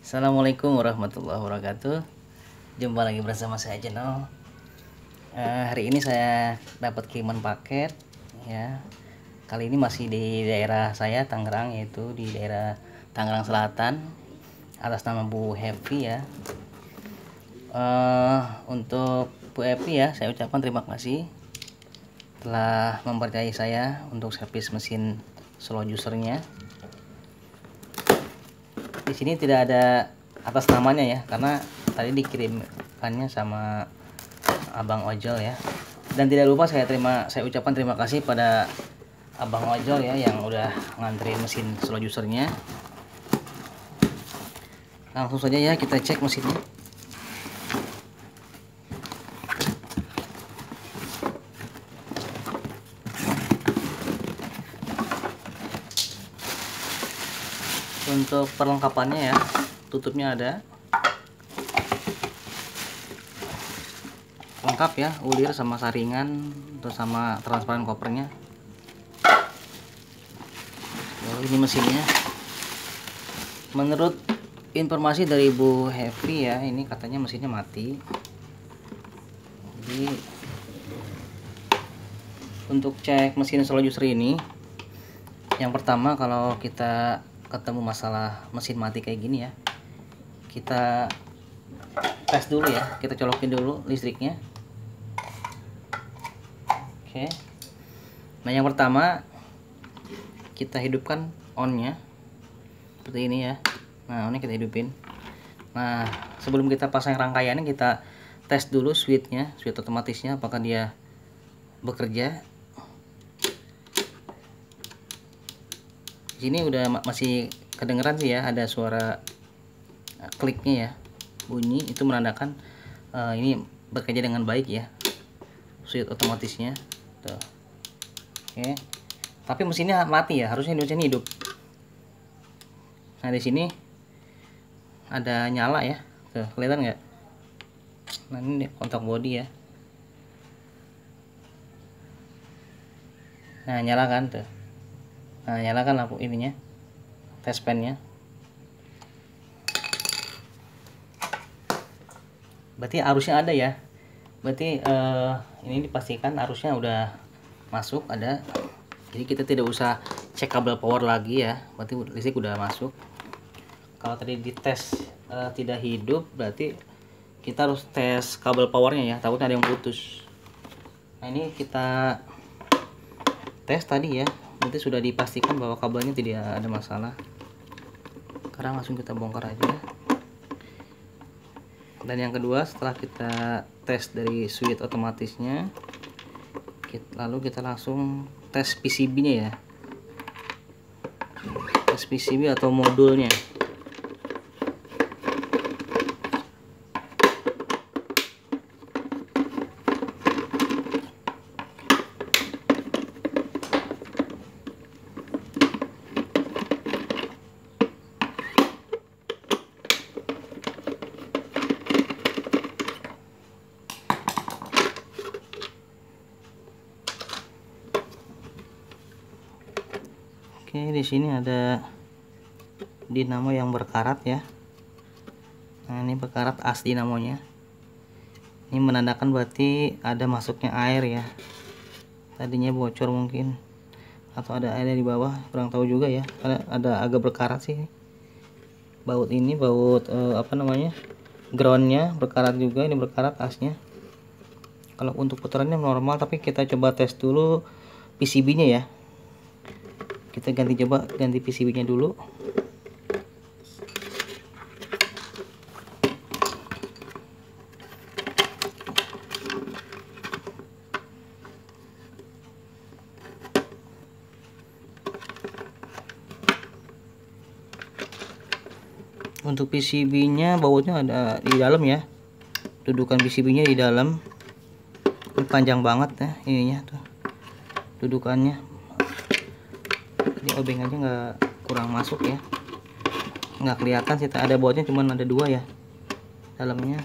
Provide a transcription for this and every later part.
Assalamualaikum warahmatullahi wabarakatuh. Jumpa lagi bersama saya channel. Hari ini saya dapat kiriman paket ya. Kali ini masih di daerah saya Tangerang, yaitu di daerah Tangerang Selatan, atas nama Bu Happy ya. Untuk Bu Happy ya, saya ucapkan terima kasih telah mempercayai saya untuk servis mesin slow juicernya. Di sini tidak ada atas namanya ya, karena tadi dikirimkannya sama Abang Ojol ya. Dan tidak lupa saya ucapkan terima kasih pada Abang Ojol ya yang udah nganterin mesin slow juicernya. Langsung saja ya kita cek mesinnya. Untuk perlengkapannya ya, tutupnya ada lengkap ya, ulir sama saringan, terus sama transparan kopernya. Lalu ini mesinnya. Menurut informasi dari Bu Happy ya, ini katanya mesinnya mati. Jadi untuk cek mesin slow juicer ini, yang pertama kalau kita ketemu masalah mesin mati kayak gini ya, kita tes dulu ya, kita colokin dulu listriknya. Oke. Nah, yang pertama kita hidupkan onnya seperti ini ya. Nah, onnya kita hidupin. Nah, sebelum kita pasang rangkaiannya, kita tes dulu switchnya, switch otomatisnya apakah dia bekerja. Di sini udah masih kedengeran sih ya, ada suara kliknya ya, bunyi, itu menandakan ini bekerja dengan baik ya, switch otomatisnya tuh. Oke, tapi mesinnya mati ya, harusnya di sini hidup. Nah, di sini ada nyala ya, tuh kelihatan nggak? Nah, ini kontak bodi ya. Nah, nyala kan tuh. Nah, nyalakan lampu ininya, test pan-nya. Berarti arusnya ada ya. Berarti ini dipastikan arusnya udah masuk, ada. Jadi kita tidak usah cek kabel power lagi ya. Berarti listrik udah masuk. Kalau tadi dites tidak hidup, berarti kita harus tes kabel powernya ya. Takutnya ada yang putus. Nah, ini kita tes tadi ya. Berarti sudah dipastikan bahwa kabelnya tidak ada masalah. Sekarang langsung kita bongkar aja. Dan yang kedua, setelah kita tes dari switch otomatisnya, lalu kita langsung tes PCB-nya ya. Tes PCB atau modulnya. Oke, di sini ada dinamo yang berkarat ya. Nah, ini berkarat as dinamonya. Ini menandakan berarti ada masuknya air ya. Tadinya bocor mungkin, atau ada airnya di bawah, kurang tahu juga ya. Ada agak berkarat sih. Baut ini baut apa namanya? Groundnya berkarat juga, ini berkarat asnya. Kalau untuk putarannya normal, tapi kita coba tes dulu PCB-nya ya. Kita ganti PCB-nya dulu. Untuk PCB-nya bautnya ada di dalam ya. Dudukan PCB-nya di dalam. Ini panjang banget ya ininya tuh. Dudukannya. Ini obeng aja nggak kurang masuk ya, nggak kelihatan sih, ada bautnya cuman ada dua ya dalamnya.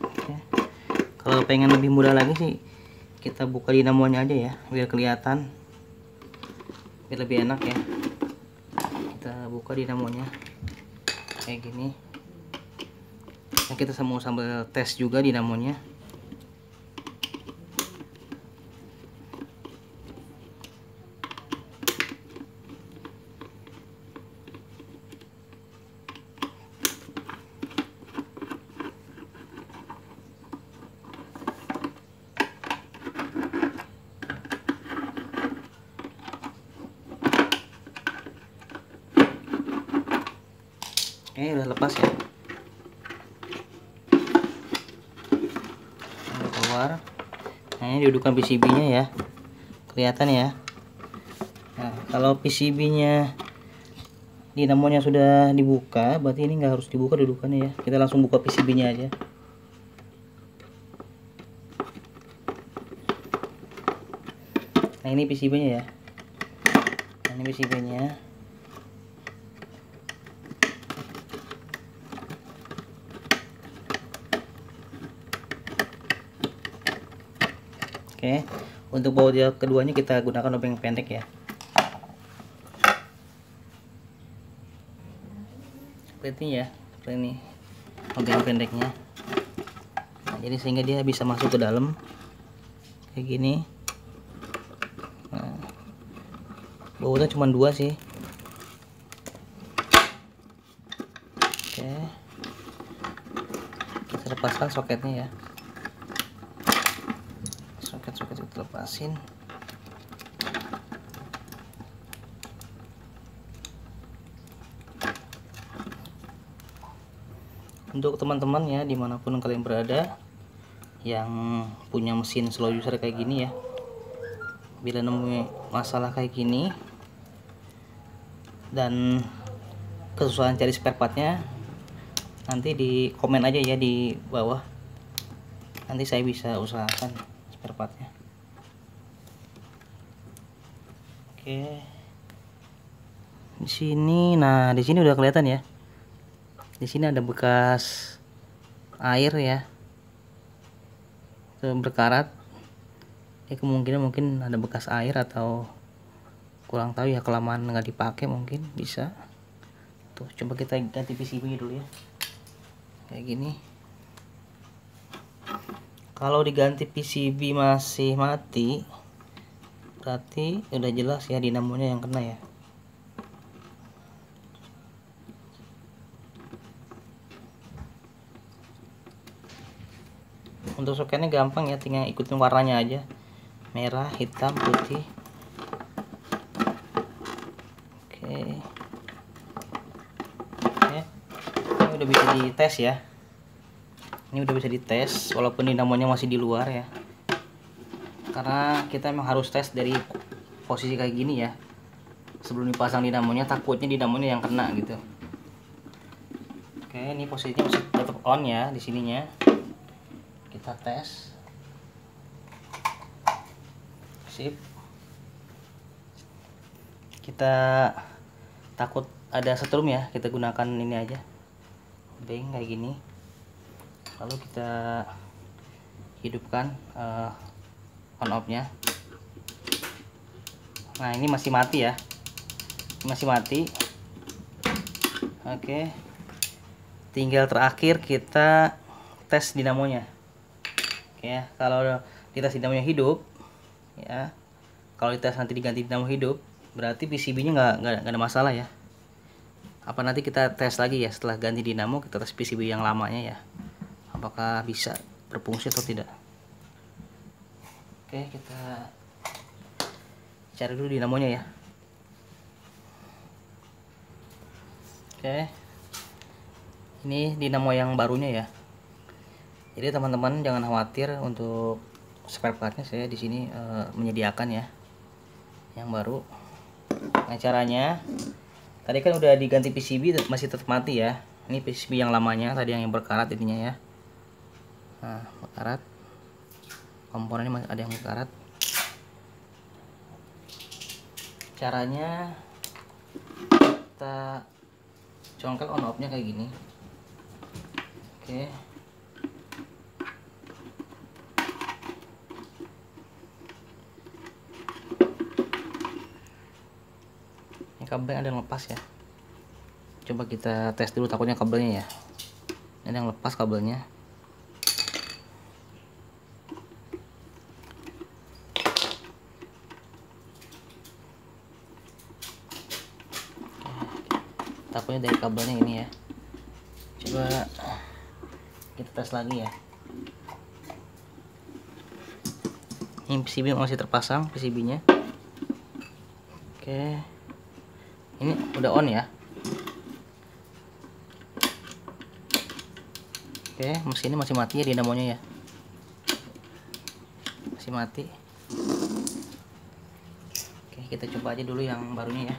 Oke. Kalau pengen lebih mudah lagi sih, kita buka dinamonya aja ya biar kelihatan. biar lebih enak ya. Kita buka dinamonya kayak gini. Nah, kita mau sambil tes juga dinamonya. Oke, udah lepas ya. Udah keluar. Nah, ini dudukan PCB-nya ya. Kelihatan ya. Nah, kalau PCB-nya dinamonya sudah dibuka, berarti ini nggak harus dibuka dudukannya ya. Kita langsung buka PCB-nya aja. Nah, ini PCB-nya ya. Nah, ini PCB-nya. Oke, untuk baut yang keduanya kita gunakan obeng pendek ya. Seperti ini ya, seperti ini obeng pendeknya. Nah, jadi sehingga dia bisa masuk ke dalam kayak gini. Nah, bautnya cuma 2 sih. Oke, kita lepaskan soketnya ya. Soket kita lepasin. Untuk teman-teman ya, dimanapun kalian berada yang punya mesin slow user kayak gini ya, bila nemu masalah kayak gini dan kesusahan cari spare partnya, nanti di komen aja ya di bawah, nanti saya bisa usahakan spare partnya. Oke, di sini, nah di sini udah kelihatan ya. Di sini ada bekas air ya, berkarat. Ya kemungkinan mungkin ada bekas air atau kurang tahu ya, kelamaan nggak dipakai mungkin bisa. Tuh, coba kita ganti PCB dulu ya. Kayak gini. Kalau diganti PCB masih mati, berarti udah jelas ya dinamonya yang kena ya. Untuk soketnya gampang ya, tinggal ikutin warnanya aja, merah, hitam, putih. Oke, ini udah bisa dites ya. Ini udah bisa dites walaupun dinamonya masih di luar ya, karena kita memang harus tes dari posisi kayak gini ya. Sebelum dipasang dinamonya, takutnya dinamonya yang kena gitu. Oke, ini posisinya masih tetap on ya di sininya. Kita tes. Sip. Kita takut ada setrum ya, kita gunakan ini aja, obeng kayak gini. Lalu kita hidupkan on off nya. Nah, ini masih mati ya, masih mati. Oke, tinggal terakhir kita tes dinamonya. Oke ya, kalau dites dinamonya hidup ya, kalau dites nanti diganti dinamo hidup, berarti PCB-nya nggak ada masalah ya. Apa nanti kita tes lagi ya, setelah ganti dinamo kita tes PCB yang lamanya ya, apakah bisa berfungsi atau tidak. Oke, kita cari dulu dinamonya ya. Oke, ini dinamo yang barunya ya. Jadi teman-teman jangan khawatir untuk spare partnya, saya di sini menyediakan ya yang baru. Nah, caranya tadi kan udah diganti PCB masih tetap mati ya. Ini PCB yang lamanya tadi yang berkarat intinya ya. Nah, berkarat, komponennya masih ada yang berkarat. Caranya kita congkel on off nya kayak gini. Oke, Ini kabelnya ada yang lepas ya. Coba kita tes dulu, takutnya kabelnya ya. Ini yang lepas kabelnya. Takutnya dari kabelnya ini ya. Coba kita tes lagi ya. Ini PCB masih terpasang PCB-nya. Oke. Ini udah on ya. Oke, mesinnya masih mati ya dinamonya ya. Masih mati. Oke, kita coba aja dulu yang barunya ya.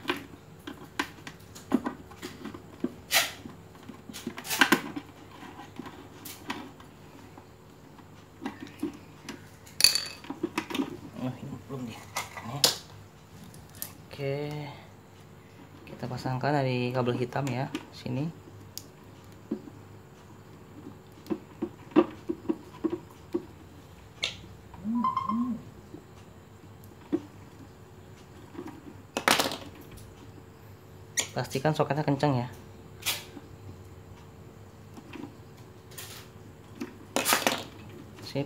Oh, ini belum nih. Oke. Kita pasangkan dari kabel hitam ya, sini. Pastikan soketnya kencang ya. Sip.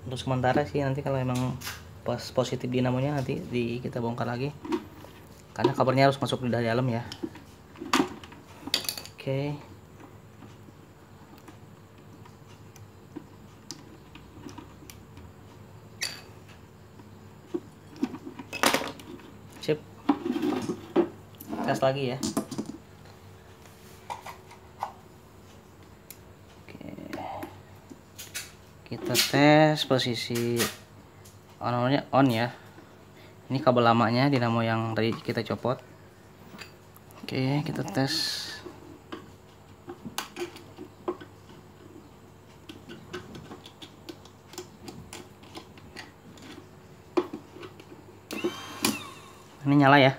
Untuk sementara sih, nanti kalau emang pas positif dinamonya nanti kita bongkar lagi. Karena kabelnya harus masuk di dalam ya. Oke. Sip. Tes lagi ya. Oke. Kita tes posisi on ya. Ini kabel lamanya dinamo yang tadi kita copot. Oke, kita tes. Ini nyala ya.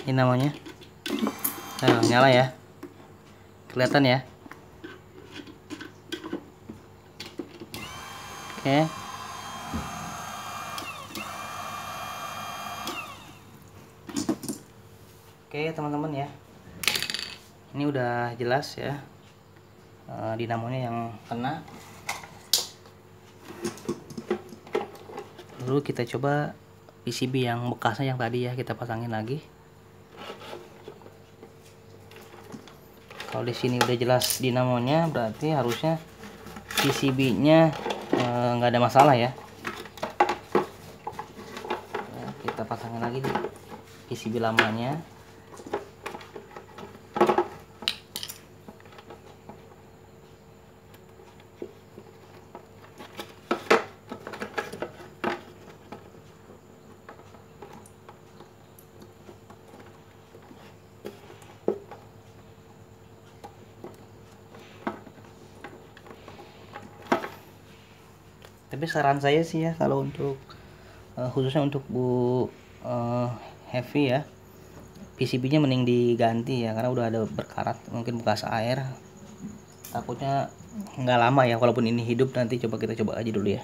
Dinamonya. Nah, nyala ya. Kelihatan ya. Oke. Oke teman-teman ya, ini udah jelas ya dinamonya yang kena. Lalu kita coba PCB yang bekasnya yang tadi ya, kita pasangin lagi. Kalau di sini udah jelas dinamonya, berarti harusnya PCB-nya nggak ada masalah ya. Kita pasangin lagi di PCB lamanya. Tapi saran saya sih ya, kalau untuk khususnya untuk heavy ya, PCB-nya mending diganti ya, karena udah ada berkarat, mungkin bekas air. Takutnya nggak lama ya, walaupun ini hidup. Nanti kita coba aja dulu ya.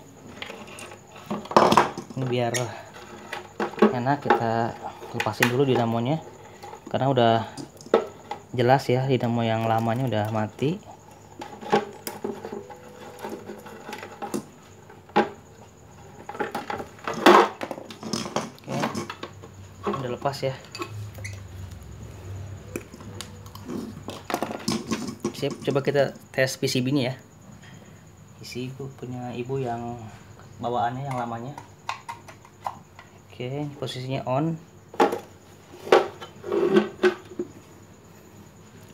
Ini biar enak, kita lepasin dulu dinamonya, karena udah jelas ya dinamo yang lamanya udah mati. Udah lepas ya. Sip, coba kita tes PCB nya ya. Isi punya ibu yang bawaannya yang lamanya. Oke, posisinya on.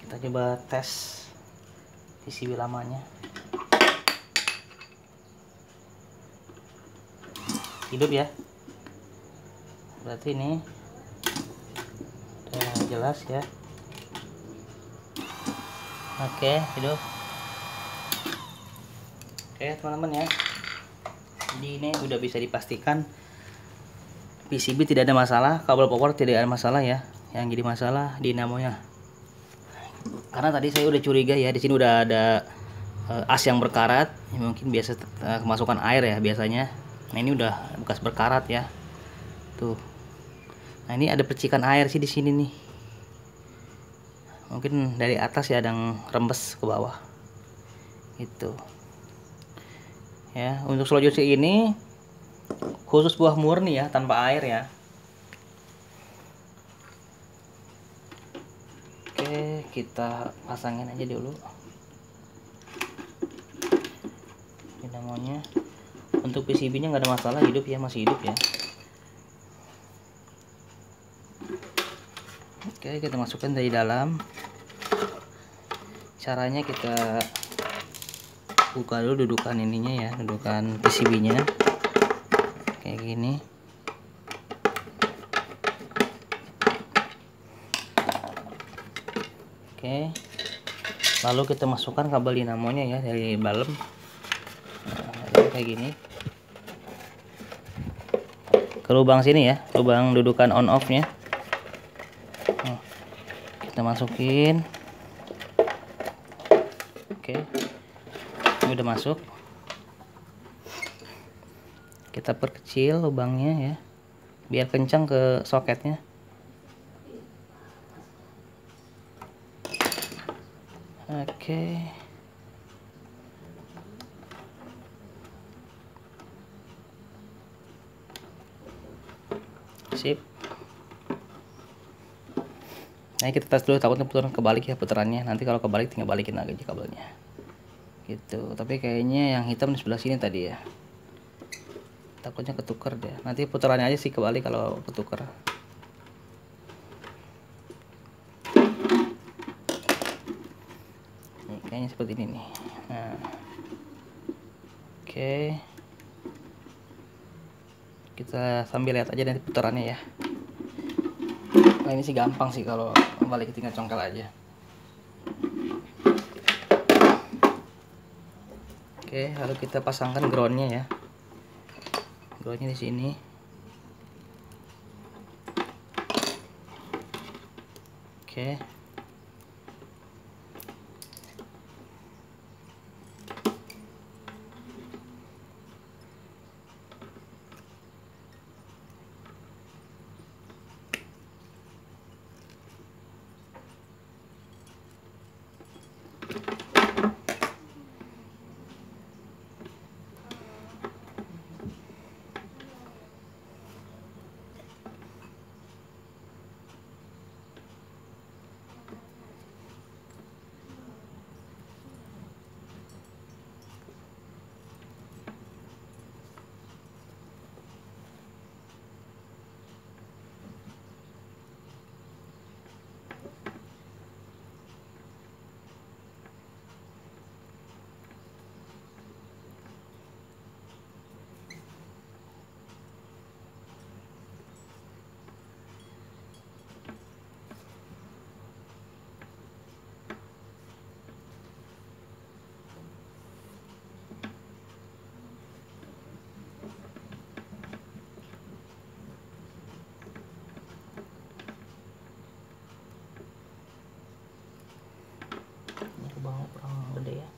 Kita coba tes PCB lamanya. Hidup ya. Berarti ini jelas ya. Oke, hidup. Oke teman-teman ya, jadi ini udah bisa dipastikan PCB tidak ada masalah, kabel power tidak ada masalah ya. Yang jadi masalah dinamonya, karena tadi saya udah curiga ya, di sini udah ada as yang berkarat ya, mungkin biasa kemasukan air ya biasanya. Nah ini udah bekas berkarat ya, tuh Nah, ini ada percikan air sih di sini nih. Mungkin dari atas ya ada yang rembes ke bawah. Itu. Ya, untuk slow juice ini khusus buah murni ya, tanpa air ya. Oke, kita pasangin aja dulu dinamonya. Untuk PCB nya nggak ada masalah, hidup ya, masih hidup ya. Oke, kita masukkan dari dalam. Caranya kita buka dulu dudukan ininya ya, dudukan PCB nya kayak gini. Oke, lalu kita masukkan kabel dinamonya ya dari dalam. Nah, kayak gini ke lubang sini ya, lubang dudukan on off nya. Kita masukin. Oke, ini udah masuk. Kita perkecil lubangnya ya, biar kencang ke soketnya. Oke. Sip. Nah, kita tes dulu, takutnya putaran kebalik ya putarannya. Nanti kalau kebalik tinggal balikin lagi aja kabelnya. Gitu. Tapi kayaknya yang hitam di sebelah sini tadi ya. Takutnya ketuker deh. Nanti putarannya aja sih kebalik kalau ketuker. Nih, kayaknya seperti ini nih. Nah. Oke. Kita sambil lihat aja nanti putarannya ya. Nah, ini sih gampang sih kalau balik, tinggal congkel aja. Oke, lalu kita pasangkan groundnya ya. Groundnya di sini. Oke. Lubangnya kurang gede ya.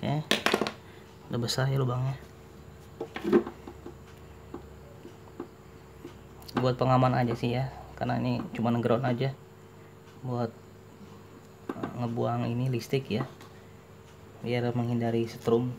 Oke, udah besar ya lubangnya. Buat pengaman aja sih ya, karena ini cuma ground aja buat ngebuang ini listrik ya, biar menghindari setrum.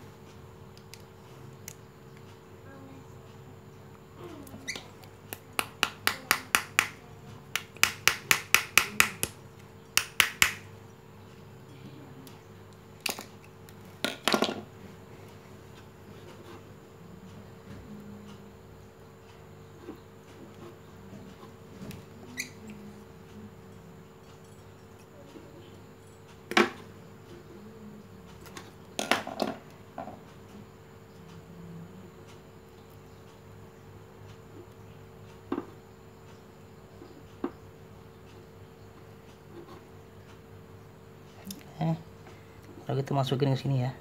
lalu kita masukin ke sini ya.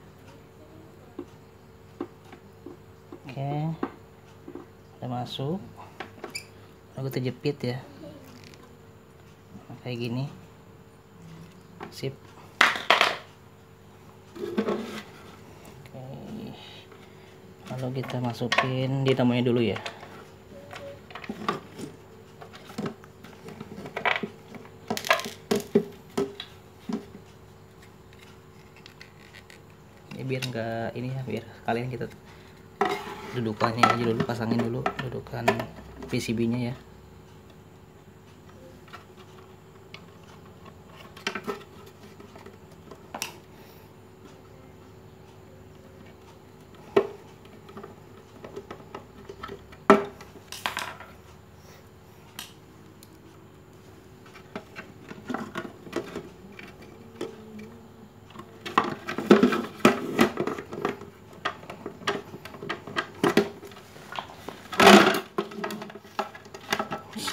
Oke, udah masuk, lalu kita jepit ya, kayak gini. Sip. Oke, lalu kita masukin dinamonya dulu ya. Biar enggak ini ya, biar kalian kita dudukannya aja dulu, pasangin dulu dudukan PCB nya ya.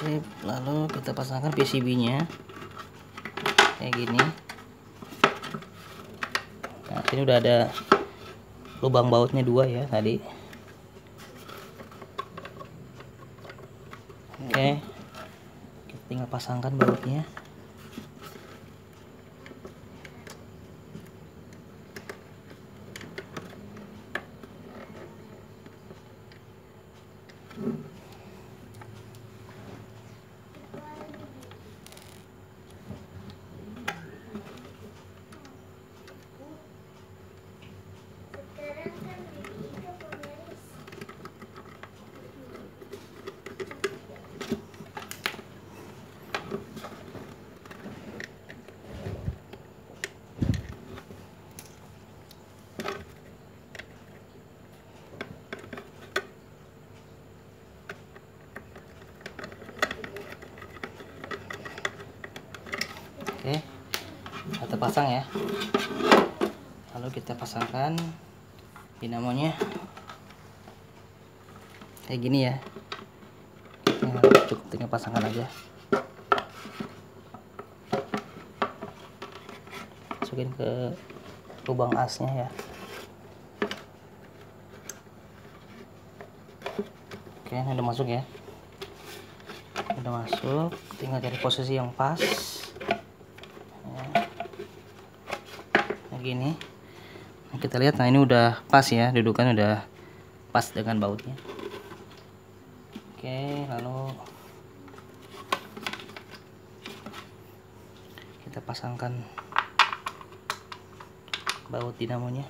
Sip, lalu kita pasangkan PCB-nya kayak gini. Nah, sini udah ada lubang bautnya 2 ya tadi. Oke, kita tinggal pasangkan bautnya. Oke, kita pasang ya. Lalu kita pasangkan dinamonya kayak gini ya. Cukup tinggal pasangkan aja. Masukin ke lubang asnya ya. Oke, ini udah masuk ya. Udah masuk, tinggal cari posisi yang pas. Gini, nah, kita lihat, nah ini udah pas ya, dudukan udah pas dengan bautnya. Oke, lalu kita pasangkan baut dinamonya.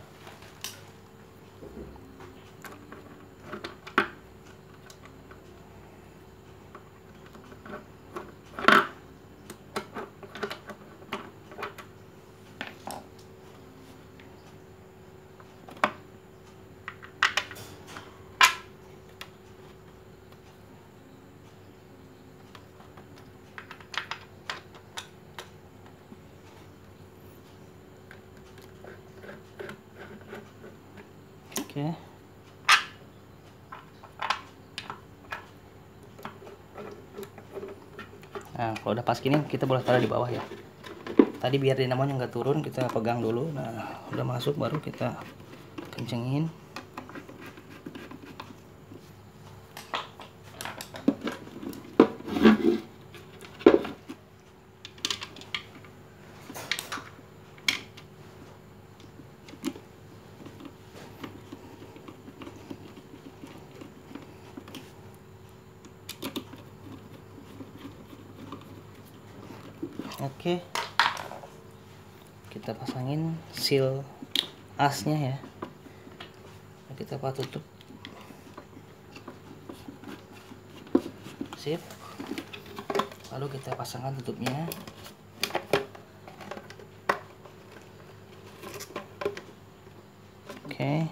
Oke. Nah, kalau udah pas gini kita boleh taruh di bawah ya. Tadi biar dinamonya nggak turun, kita pegang dulu. Nah, udah masuk baru kita kencengin. Oke, kita pasangin seal asnya ya. Kita tutup. Sip. Lalu kita pasangkan tutupnya. Oke.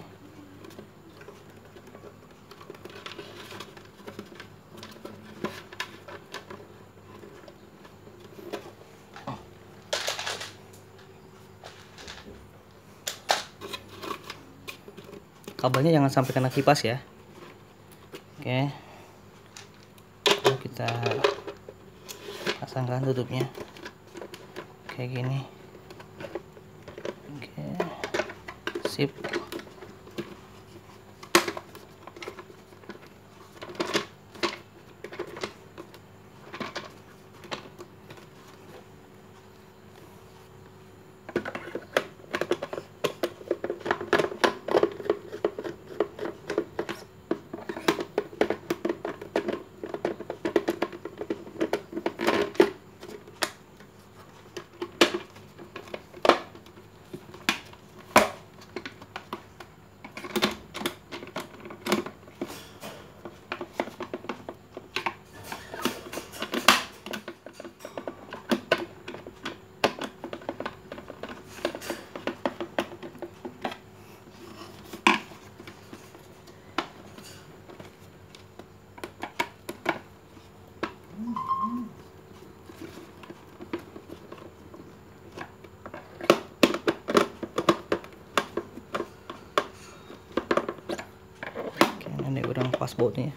Kabelnya jangan sampai kena kipas ya. Oke, lalu kita pasangkan tutupnya kayak gini. Sip. Ini udah pas bautnya.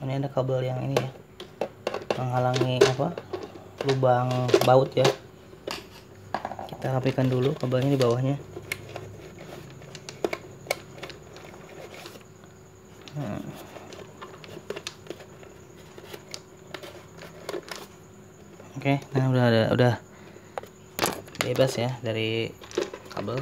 Ini ada kabel yang ini ya, menghalangi lubang baut ya. Kita rapikan dulu kabelnya di bawahnya. Oke, nah udah bebas ya dari kabel.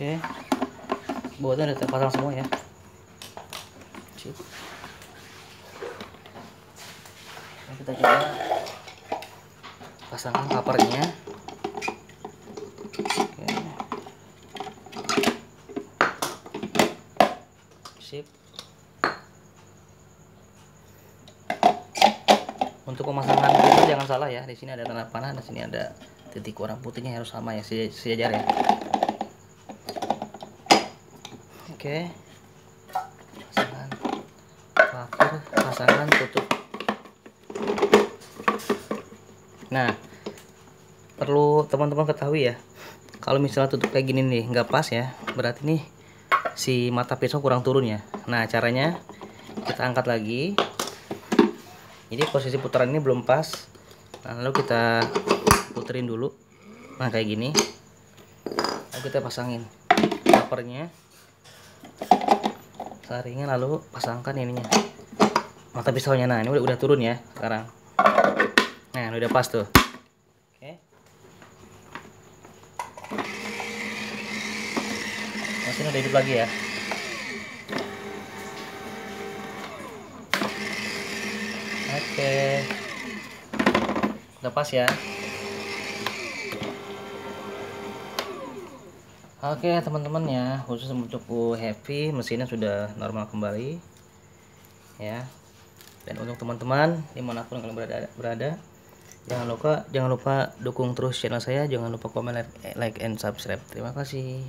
Oke, bautnya udah terpasang semua ya. Sip. Nah, kita coba pasangkan covernya. Oke. Sip. Untuk pemasangan itu jangan salah ya. Di sini ada tanda panah, di sini ada titik warna putihnya, harus sama ya, sejajar ya. Oke, pasangan tutup. Nah, perlu teman-teman ketahui ya, kalau misalnya tutup kayak gini nih nggak pas ya, berarti nih si mata pisau kurang turun ya. Nah, caranya kita angkat lagi, Jadi posisi putaran ini belum pas. Nah, lalu kita puterin dulu. Nah, kayak gini. Lalu kita pasangin covernya, saringan, lalu pasangkan ininya, mata pisaunya. Nah, ini udah turun ya sekarang. Nah, udah pas tuh. Oke. Mesin udah hidup lagi ya. Oke. Udah pas ya. Oke teman-teman ya, khusus untuk heavy mesinnya sudah normal kembali ya. Dan untuk teman-teman dimanapun kalian berada, jangan lupa dukung terus channel saya, jangan lupa komen, like and subscribe. Terima kasih.